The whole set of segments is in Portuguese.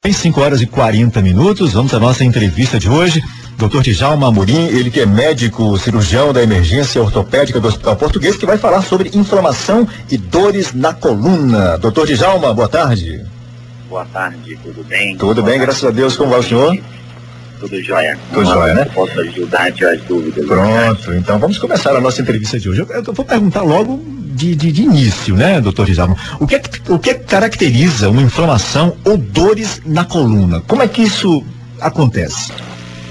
Em 5h40, vamos à nossa entrevista de hoje. Dr. Djalma Amorim, ele que é médico cirurgião da emergência ortopédica do Hospital Português, que vai falar sobre inflamação e dores na coluna. Dr. Djalma, boa tarde. Boa tarde, tudo bem? Tudo bem, graças a Deus. Como vai o senhor? Tudo jóia. Tudo jóia, né? Posso ajudar a tirar as dúvidas. Pronto, então vamos começar a nossa entrevista de hoje. Eu vou perguntar logo de início, né, doutor Djalma? O que caracteriza uma inflamação ou dores na coluna? Como é que isso acontece?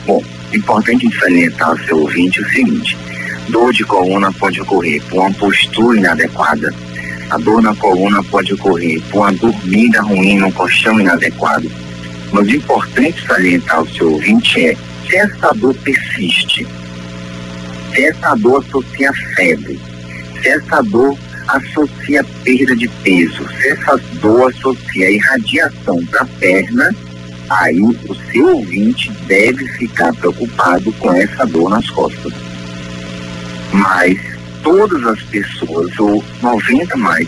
Bom, importante salientar ao seu ouvinte o seguinte: dor de coluna pode ocorrer por uma postura inadequada. A dor na coluna pode ocorrer por uma dormida ruim no colchão inadequado. Mas o importante salientar ao seu ouvinte é: se essa dor persiste, se essa dor associa febre, se essa dor associa perda de peso, se essa dor associa irradiação para a perna, aí o seu ouvinte deve ficar preocupado com essa dor nas costas. Mas todas as pessoas, ou 90%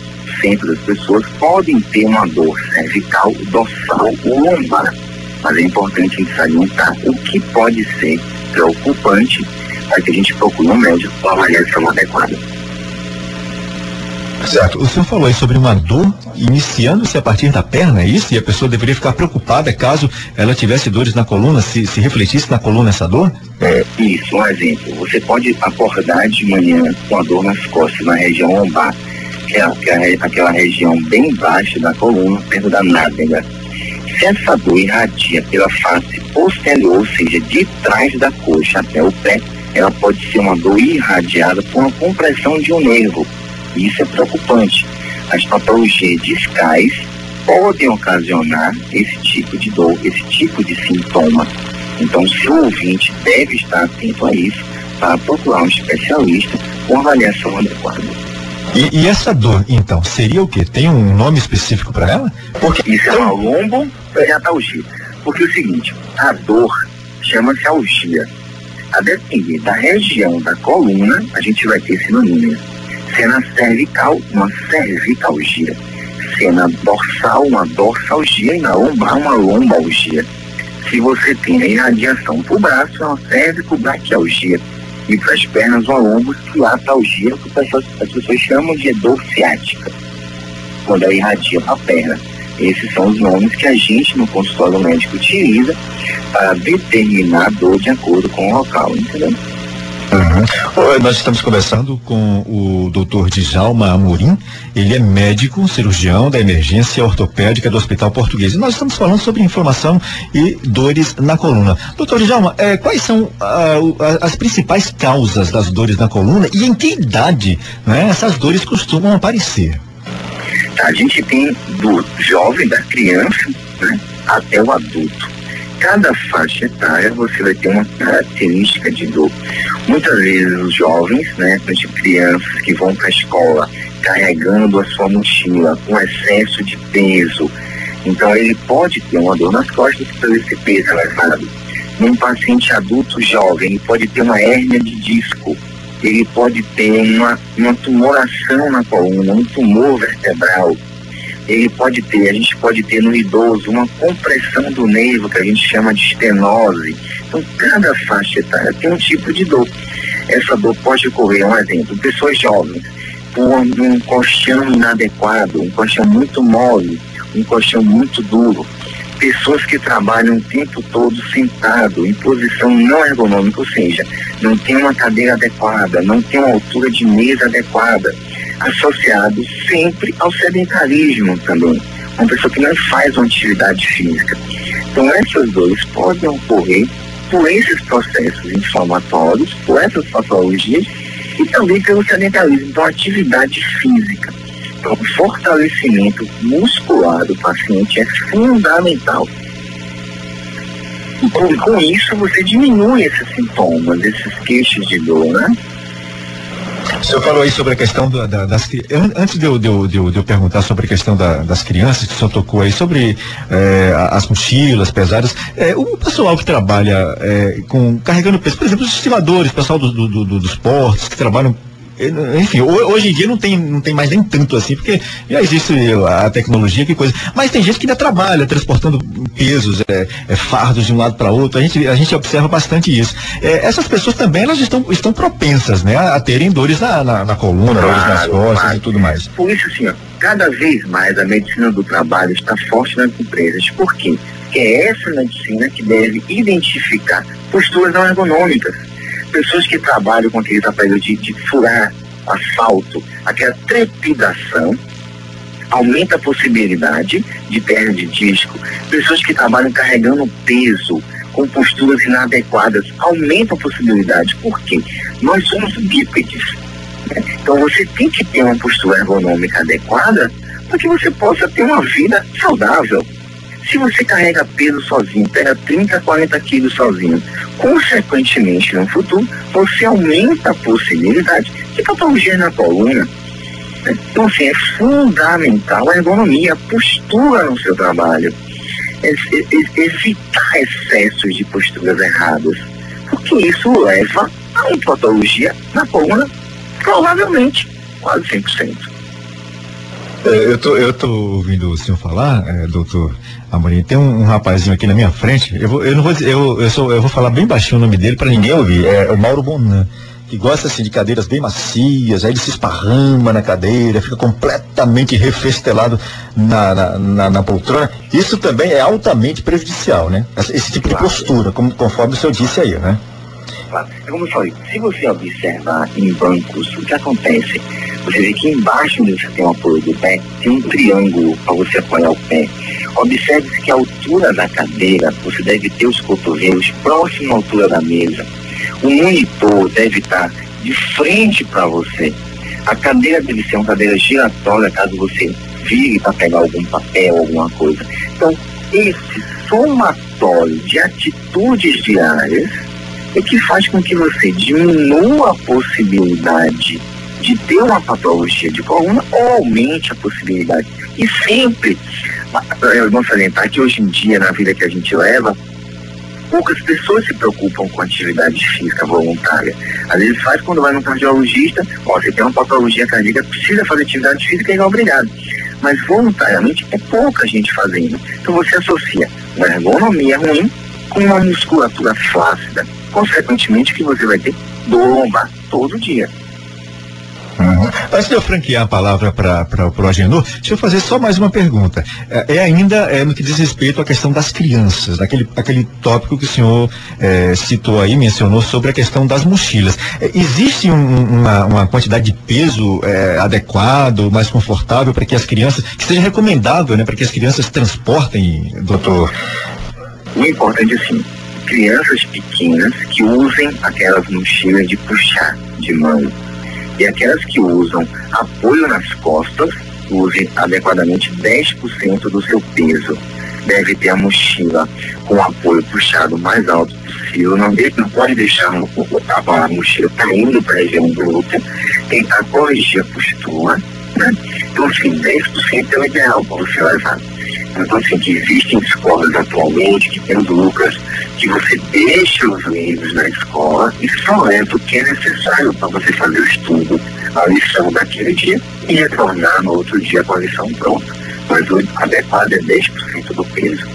das pessoas, podem ter uma dor cervical, dorsal ou lombar. Mas é importante salientar o que pode ser preocupante para que a gente procure um médico com a avaliação adequada. Certo. O senhor falou aí sobre uma dor iniciando-se a partir da perna, é isso? E a pessoa deveria ficar preocupada caso ela tivesse dores na coluna, se refletisse na coluna essa dor? Isso, um exemplo. Você pode acordar de manhã com a dor nas costas, na região lombar, que é aquela região bem baixa da coluna, perto da nádega. Se essa dor irradia pela face posterior, ou seja, de trás da coxa até o pé, ela pode ser uma dor irradiada por uma compressão de um nervo. Isso é preocupante. As patologias discais podem ocasionar esse tipo de dor, esse tipo de sintoma. Então, o seu ouvinte deve estar atento a isso para procurar um especialista com avaliação adequada. E essa dor, então, seria o quê? Tem um nome específico para ela? Porque isso é uma lombopetalgia. Porque é o seguinte, a dor chama-se algia. A depender da região da coluna, a gente vai ter sinônimos. Se é na cervical, uma cervicalgia. Se é na dorsal, uma dorsalgia. E na lombar, uma lombalgia. Se você tem a irradiação para o braço, é uma cervicobraquialgia. E para as pernas, uma lombofiatalgia, que as pessoas chamam de dor ciática, quando ela irradia para a perna. Esses são os nomes que a gente no consultório médico utiliza para determinar a dor de acordo com o local, entendeu? Nós estamos conversando com o Dr. Djalma Amorim. Ele é médico cirurgião da emergência ortopédica do Hospital Português. E nós estamos falando sobre inflamação e dores na coluna. Dr. Djalma, quais são as principais causas das dores na coluna e em que idade, né, essas dores costumam aparecer? A gente tem do jovem, da criança, né, até o adulto. Cada faixa etária você vai ter uma característica de dor. Muitas vezes os jovens, né, crianças que vão para a escola carregando a sua mochila com excesso de peso, então ele pode ter uma dor nas costas por esse peso elevado. Num paciente adulto jovem, ele pode ter uma hérnia de disco, ele pode ter uma tumoração na coluna, um tumor vertebral. A gente pode ter no idoso uma compressão do nervo, que a gente chama de estenose. Então, cada faixa etária tem um tipo de dor. Essa dor pode ocorrer, um exemplo, pessoas jovens, por um colchão inadequado, um colchão muito mole, um colchão muito duro. Pessoas que trabalham o tempo todo sentado, em posição não ergonômica, ou seja, não tem uma cadeira adequada, não tem uma altura de mesa adequada, associado sempre ao sedentarismo também, uma pessoa que não faz uma atividade física. Então essas dores podem ocorrer por esses processos inflamatórios, por essas patologias e também pelo sedentarismo, então atividade física. Então o fortalecimento muscular do paciente é fundamental. E com isso você diminui esses sintomas, esses queixos de dor, né? O senhor falou aí sobre a questão das crianças. Antes de eu perguntar sobre a questão das crianças, que o senhor tocou aí sobre as mochilas pesadas, o pessoal que trabalha carregando peso, por exemplo, os estiladores, o pessoal dos portos, que trabalham enfim, hoje em dia não tem mais nem tanto assim, porque já existe a tecnologia, que coisa. Mas tem gente que ainda trabalha transportando pesos, fardos de um lado para outro. A gente observa bastante isso. Essas pessoas também, elas estão propensas, né, a terem dores na coluna, dores nas costas e tudo mais. Por isso, assim, cada vez mais a medicina do trabalho está forte nas empresas. Por quê? Porque é essa medicina que deve identificar posturas não ergonômicas. Pessoas que trabalham com aquele trabalho de furar asfalto, aquela trepidação, aumenta a possibilidade de perda de disco. Pessoas que trabalham carregando peso, com posturas inadequadas, aumenta a possibilidade. Por quê? Nós somos bípedes. Né? Então você tem que ter uma postura ergonômica adequada para que você possa ter uma vida saudável. Se você carrega peso sozinho, pega 30, 40 quilos sozinho, consequentemente, no futuro, você aumenta a possibilidade de patologia na coluna. Então, assim, é fundamental a ergonomia, a postura no seu trabalho. Evitar excessos de posturas erradas, porque isso leva a uma patologia na coluna, provavelmente, quase 100%. Eu tô ouvindo o senhor falar, doutor Amorim, tem um rapazinho aqui na minha frente, eu vou falar bem baixinho o nome dele para ninguém ouvir, é o Mauro Bonan, que gosta assim de cadeiras bem macias, aí ele se esparrama na cadeira, fica completamente refestelado na poltrona. Isso também é altamente prejudicial, né? Esse tipo de postura, conforme o senhor disse aí, né? Claro. Como eu falei, se você observar em bancos, o que acontece? Você vê que embaixo onde você tem o apoio do pé, tem um triângulo para você apoiar o pé. Observe que a altura da cadeira, você deve ter os cotovelos próximo à altura da mesa. O monitor deve estar de frente para você. A cadeira deve ser uma cadeira giratória, caso você vire para pegar algum papel, alguma coisa. Então, esse somatório de atitudes diárias é que faz com que você diminua a possibilidade de ter uma patologia de coluna ou aumente a possibilidade. E sempre, vamos salientar que hoje em dia, na vida que a gente leva, poucas pessoas se preocupam com atividade física voluntária. Às vezes faz quando vai no cardiologista, você tem uma patologia cardíaca, precisa fazer atividade física e é obrigado. Mas voluntariamente é pouca gente fazendo. Então você associa uma ergonomia ruim com uma musculatura flácida. Consequentemente, que você vai ter dor lombar todo dia. Antes de eu franquear a palavra para o Agenor, deixa eu fazer só mais uma pergunta. Ainda no que diz respeito à questão das crianças, aquele tópico que o senhor citou aí, mencionou sobre a questão das mochilas. Existe uma quantidade de peso adequado, mais confortável para que as crianças, que seja recomendável, né, para que as crianças transportem, doutor? O importante é assim, crianças pequenas que usem aquelas mochilas de puxar de mão. E aquelas que usam apoio nas costas, usem adequadamente 10% do seu peso. Deve ter a mochila com apoio puxado mais alto possível. Não pode deixar a mochila caindo para a região bruta. Tentar corrigir a postura, né? Então, assim, 10% é o ideal para você levar. Então, assim, que existem escolas atualmente que tem lucros que você deixa os livros na escola e só leva o que é necessário para você fazer o estudo, a lição daquele dia e retornar no outro dia com a lição pronta. Mas o adequado é 10% do peso.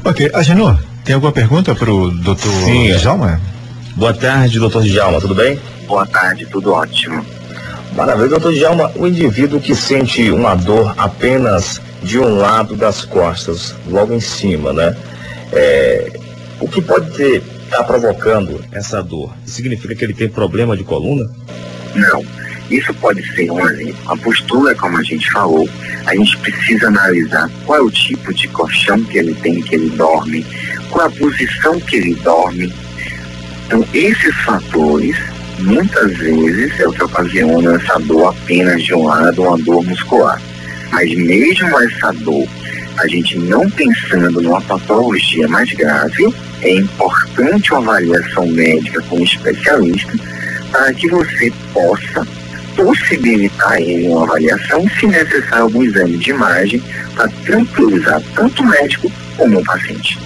Ok. Agenor, tem alguma pergunta para o doutor Djalma? Boa tarde, doutor Djalma, tudo bem? Boa tarde, tudo ótimo. Maravilha, doutor Djalma, o indivíduo que sente uma dor apenas de um lado das costas, logo em cima, né? O que pode estar provocando essa dor? Significa que ele tem problema de coluna? Não. Isso pode ser um exemplo. A postura, como a gente falou, a gente precisa analisar qual é o tipo de colchão que ele tem, que ele dorme, qual é a posição que ele dorme. Então, esses fatores, muitas vezes, é o que ocasiona essa dor apenas de um lado, uma dor muscular. Mas mesmo essa dor, a gente não pensando numa patologia mais grave, é importante uma avaliação médica com um especialista para que você possa possibilitar ele uma avaliação, se necessário algum exame de imagem, para tranquilizar tanto o médico como o paciente.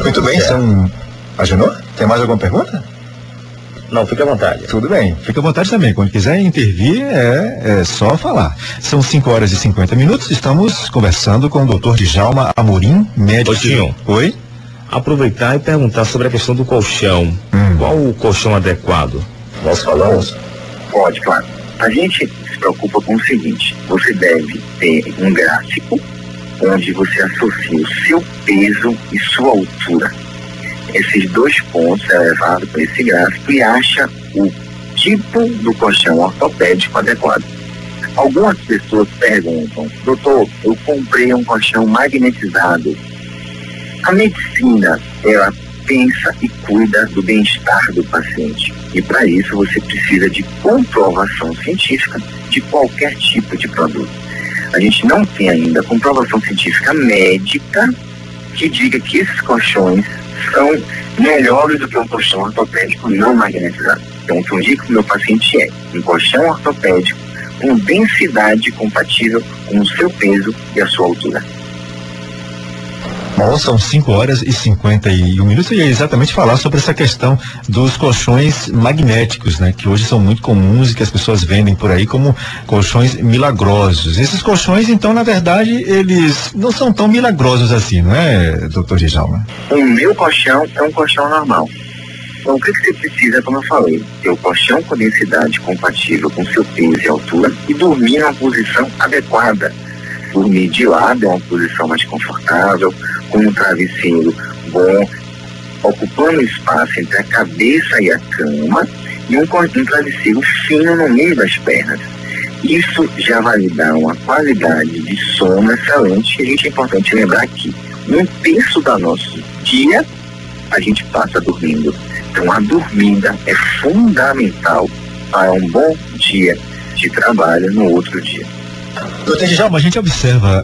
Muito bem, Agenor, tem mais alguma pergunta? Não, fica à vontade. Tudo bem, fica à vontade também. Quando quiser intervir, é só falar. São 5h50. Estamos conversando com o Dr. Djalma Amorim, médico. Oi? Aproveitar e perguntar sobre a questão do colchão. Qual o colchão adequado? Nós falamos? Pode, claro. A gente se preocupa com o seguinte: você deve ter um gráfico onde você associa o seu peso e sua altura. Esses 2 pontos é levado para esse gráfico e acha o tipo do colchão ortopédico adequado. Algumas pessoas perguntam: doutor, eu comprei um colchão magnetizado. A medicina, ela pensa e cuida do bem-estar do paciente. E para isso você precisa de comprovação científica de qualquer tipo de produto. A gente não tem ainda comprovação científica médica que diga que esses colchões são melhores do que um colchão ortopédico não magnetizado. Então, o que eu indico para o meu paciente é um colchão ortopédico com densidade compatível com o seu peso e a sua altura. Bom, são 5h51. Eu ia exatamente falar sobre essa questão dos colchões magnéticos, né? Que hoje são muito comuns e que as pessoas vendem por aí como colchões milagrosos. Esses colchões, então, na verdade, eles não são tão milagrosos assim, não é, doutor Djalma? O meu colchão é um colchão normal. Então, o que você precisa, como eu falei, ter o colchão com densidade compatível com seu peso e altura e dormir numa posição adequada. Dormir de lado é uma posição mais confortável, com um travesseiro bom, ocupando espaço entre a cabeça e a cama, e um travesseiro fino no meio das pernas. Isso já vai lhe dar uma qualidade de sono excelente. E a gente é importante lembrar que 1/3 do nosso dia a gente passa dormindo. Então a dormida é fundamental para um bom dia de trabalho no outro dia. Doutor Djalma, a gente observa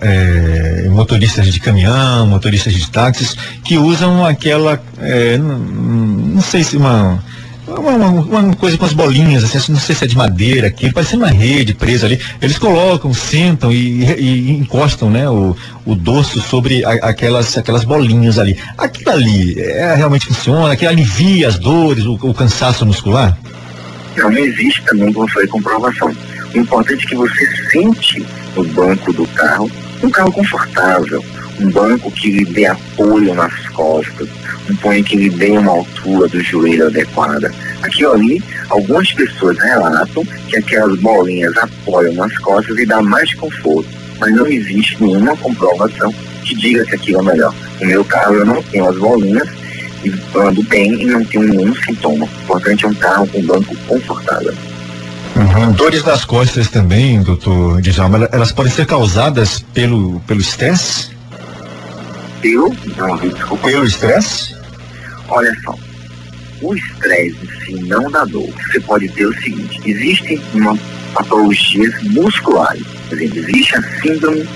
motoristas de caminhão, motoristas de táxis que usam aquela, não sei se uma coisa com as bolinhas, assim, não sei se é de madeira, aquilo, parecendo uma rede presa ali. Eles colocam, sentam e encostam, né, o dorso sobre aquelas bolinhas ali. Aquilo ali realmente funciona? Aquilo alivia as dores, o cansaço muscular? Não existe também, como foi comprovação. O importante é que você sente no banco do carro, um carro confortável, um banco que lhe dê apoio nas costas, um banco que lhe dê uma altura do joelho adequada. Aquilo ali, algumas pessoas relatam que aquelas bolinhas apoiam nas costas e dá mais conforto, mas não existe nenhuma comprovação que diga que aquilo é melhor. No meu carro eu não tenho as bolinhas e ando bem e não tenho nenhum sintoma. O importante é um carro com banco confortável. Dores nas costas também, doutor Djalma, elas podem ser causadas pelo estresse? Pelo estresse? Olha só, o estresse em si não dá dor. Você pode ter o seguinte: existem patologias musculares. Por exemplo, existe a síndrome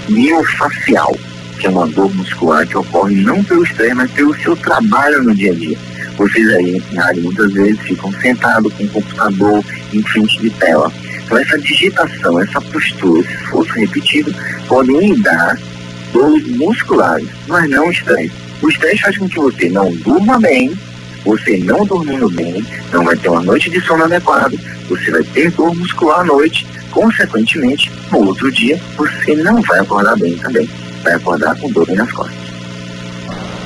miofacial, que é uma dor muscular que ocorre não pelo estresse, mas pelo seu trabalho no dia a dia. Vocês aí na área muitas vezes ficam sentados com o computador em frente de tela. Então essa digitação, essa postura, se fosse repetido, podem lhe dar dores musculares, mas não estresse. O estresse faz com que você não durma bem, você não dormindo bem, não vai ter uma noite de sono adequado, você vai ter dor muscular à noite, consequentemente, no outro dia, você não vai acordar bem também, vai acordar com dor nas costas.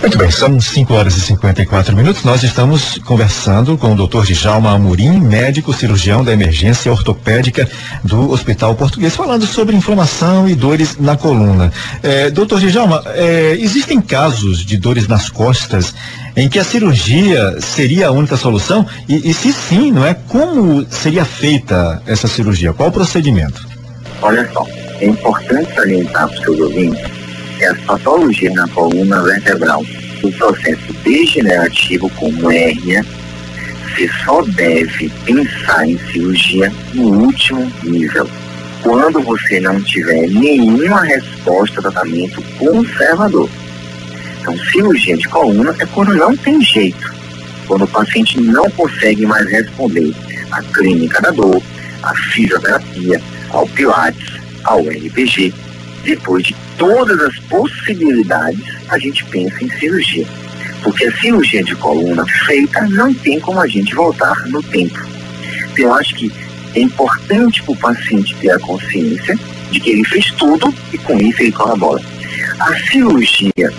Muito bem, são 5h54. Nós estamos conversando com o Dr. Djalma Amorim, médico cirurgião da emergência ortopédica do Hospital Português, falando sobre inflamação e dores na coluna. Dr. Djalma, existem casos de dores nas costas em que a cirurgia seria a única solução? E se sim, não é? Como seria feita essa cirurgia? Qual o procedimento? Olha só, é importante salientar para os seus ouvintes que as patologias na coluna vertebral, o processo degenerativo como hérnia, você só deve pensar em cirurgia no último nível, quando você não tiver nenhuma resposta ao tratamento conservador. Então, cirurgia de coluna é quando não tem jeito, quando o paciente não consegue mais responder à clínica da dor, à fisioterapia, ao pilates, ao RPG. Depois de todas as possibilidades, a gente pensa em cirurgia. Porque a cirurgia de coluna feita não tem como a gente voltar no tempo. Então, eu acho que é importante para o paciente ter a consciência de que ele fez tudo e com isso ele colabora. A cirurgia,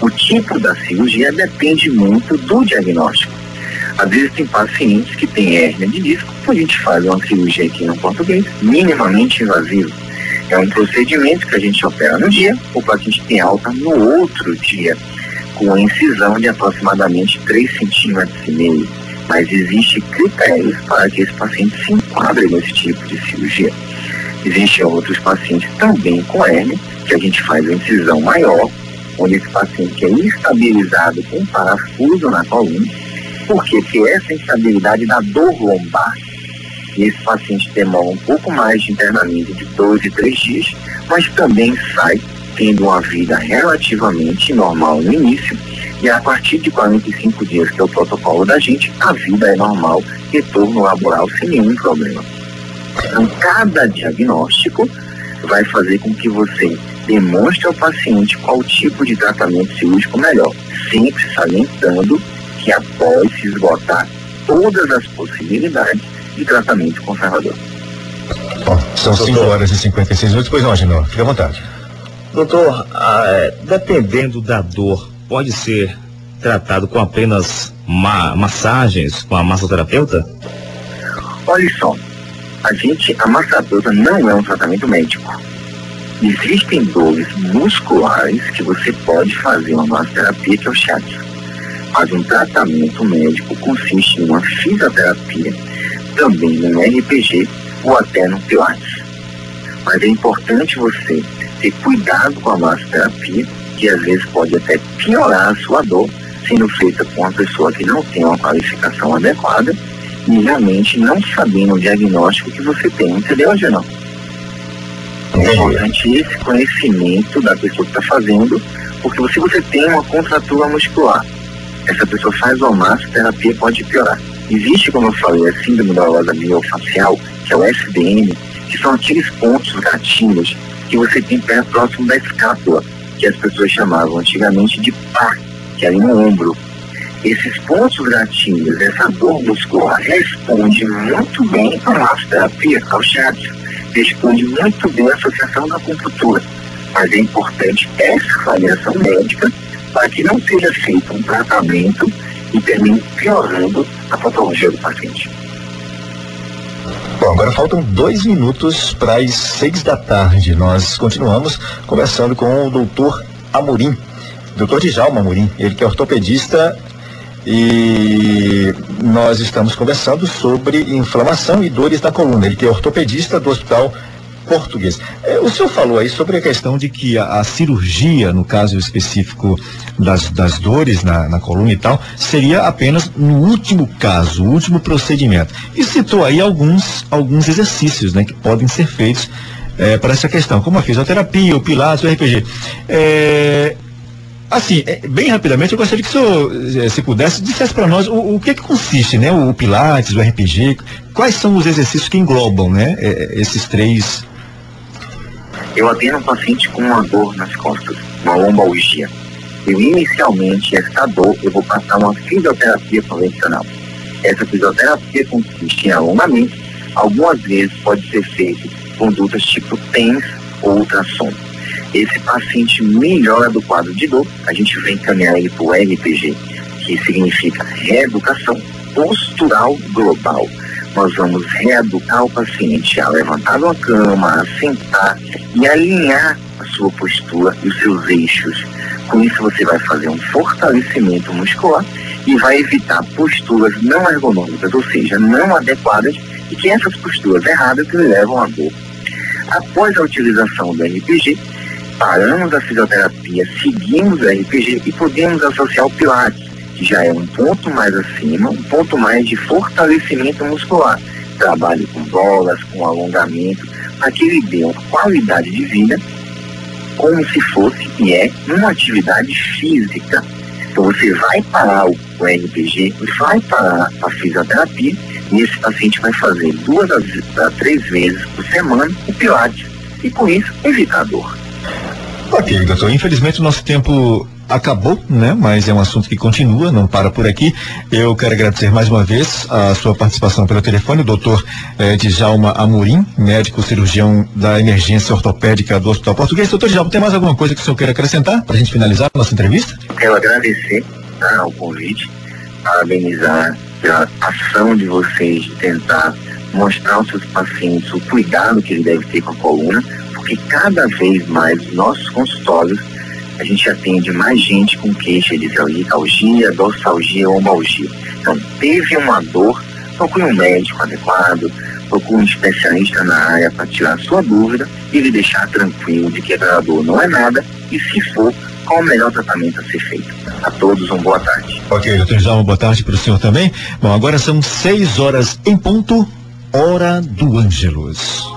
o tipo da cirurgia depende muito do diagnóstico. Às vezes tem pacientes que têm hérnia de disco, a gente faz uma cirurgia aqui no português, minimamente invasiva. É um procedimento que a gente opera no dia, o paciente tem alta no outro dia, com a incisão de aproximadamente 3,5 cm. Mas existem critérios para que esse paciente se enquadre nesse tipo de cirurgia. Existem outros pacientes também com hérnia, que a gente faz a incisão maior, onde esse paciente é estabilizado com um parafuso na coluna, porque essa instabilidade dá dor lombar. E esse paciente demora um pouco mais de internamento, de 2 e 3 dias, mas também sai tendo uma vida relativamente normal no início, e a partir de 45 dias, que é o protocolo da gente, a vida é normal, retorno laboral sem nenhum problema. Então, cada diagnóstico vai fazer com que você demonstre ao paciente qual tipo de tratamento cirúrgico melhor, sempre salientando que após se esgotar todas as possibilidades de tratamento conservador. Bom, são 5 horas e 56 minutos, pois não, Genô, fique à vontade. Doutor, dependendo da dor, pode ser tratado com apenas massagens com a massoterapeuta? Olha só, a massoterapeuta não é um tratamento médico. Existem dores musculares que você pode fazer uma massoterapia, que é o shiatsu. Mas um tratamento médico consiste em uma fisioterapia, também no RPG ou até no pilates. Mas é importante você ter cuidado com a massoterapia, que às vezes pode até piorar a sua dor, sendo feita com uma pessoa que não tem uma qualificação adequada e realmente não sabendo o diagnóstico que você tem, entendeu, Genô? É importante esse conhecimento da pessoa que está fazendo, porque se você tem uma contratura muscular, essa pessoa faz uma massoterapia, pode piorar. Existe, como eu falei, a síndrome dolorosa miofascial, que é o SDM, que são aqueles pontos gatilhos que você tem perto próximo da escápula, que as pessoas chamavam antigamente de pá, que é ali no ombro. Esses pontos gatilhos, essa dor muscular, responde muito bem à massoterapia, ao shiatsu, responde muito bem à associação da acupuntura. Mas é importante essa avaliação médica para que não seja feito um tratamento e termine piorando a patologia do paciente. Bom, agora faltam 2 minutos para as 6 da tarde. Nós continuamos conversando com o doutor Amorim, doutor Djalma Amorim, ele que é ortopedista, e nós estamos conversando sobre inflamação e dores na coluna. Ele que é ortopedista do Hospital Português. O senhor falou aí sobre a questão de que a cirurgia, no caso específico das dores na coluna e tal, seria apenas no último caso, o último procedimento. E citou aí alguns exercícios, né, que podem ser feitos para essa questão, como a fisioterapia, o pilates, o RPG. Assim, bem rapidamente, eu gostaria que o senhor, se pudesse, dissesse para nós o que consiste, né, o pilates, o RPG, quais são os exercícios que englobam, né, esses 3. Eu atendo um paciente com uma dor nas costas, uma lombalgia. Inicialmente, essa dor, eu vou passar uma fisioterapia convencional. Essa fisioterapia consiste em alongamento, algumas vezes pode ser feito condutas tipo TENS ou ultrassom. Esse paciente melhora do quadro de dor, a gente vai encaminhar ele para o RPG, que significa reeducação postural global. Nós vamos reeducar o paciente a levantar da cama, a sentar e alinhar a sua postura e os seus eixos. Com isso você vai fazer um fortalecimento muscular e vai evitar posturas não ergonômicas, ou seja, não adequadas, e que essas posturas erradas lhe levam à dor. Após a utilização do RPG, paramos a fisioterapia, seguimos o RPG e podemos associar o pilates, que já é um ponto mais acima, um ponto mais de fortalecimento muscular. Trabalho com bolas, com alongamento, para que ele dê uma qualidade de vida como se fosse e é uma atividade física. Então você vai parar o RPG, vai parar a fisioterapia e esse paciente vai fazer 2 a 3 vezes por semana o pilates e com isso evitar a dor. Ok, doutor, infelizmente o nosso tempo acabou, né? Mas é um assunto que continua, não para por aqui. Eu quero agradecer mais uma vez a sua participação pelo telefone, o doutor Djalma Amorim, médico cirurgião da emergência ortopédica do Hospital Português. Doutor Djalma, tem mais alguma coisa que o senhor queira acrescentar para a gente finalizar a nossa entrevista? Quero agradecer o convite, parabenizar pela ação de vocês de tentar mostrar aos seus pacientes o cuidado que ele deve ter com a coluna, porque cada vez mais os nossos consultórios a gente atende mais gente com queixa de cervicalgia, dorsalgia ou lombalgia. Então, teve uma dor, procure um médico adequado, procure um especialista na área para tirar a sua dúvida e lhe deixar tranquilo de que a dor não é nada e, se for, qual o melhor tratamento a ser feito. A todos, uma boa tarde. Ok, doutor Djalma, boa tarde para o senhor também. Bom, agora são 6 horas em ponto, hora do Ângelus.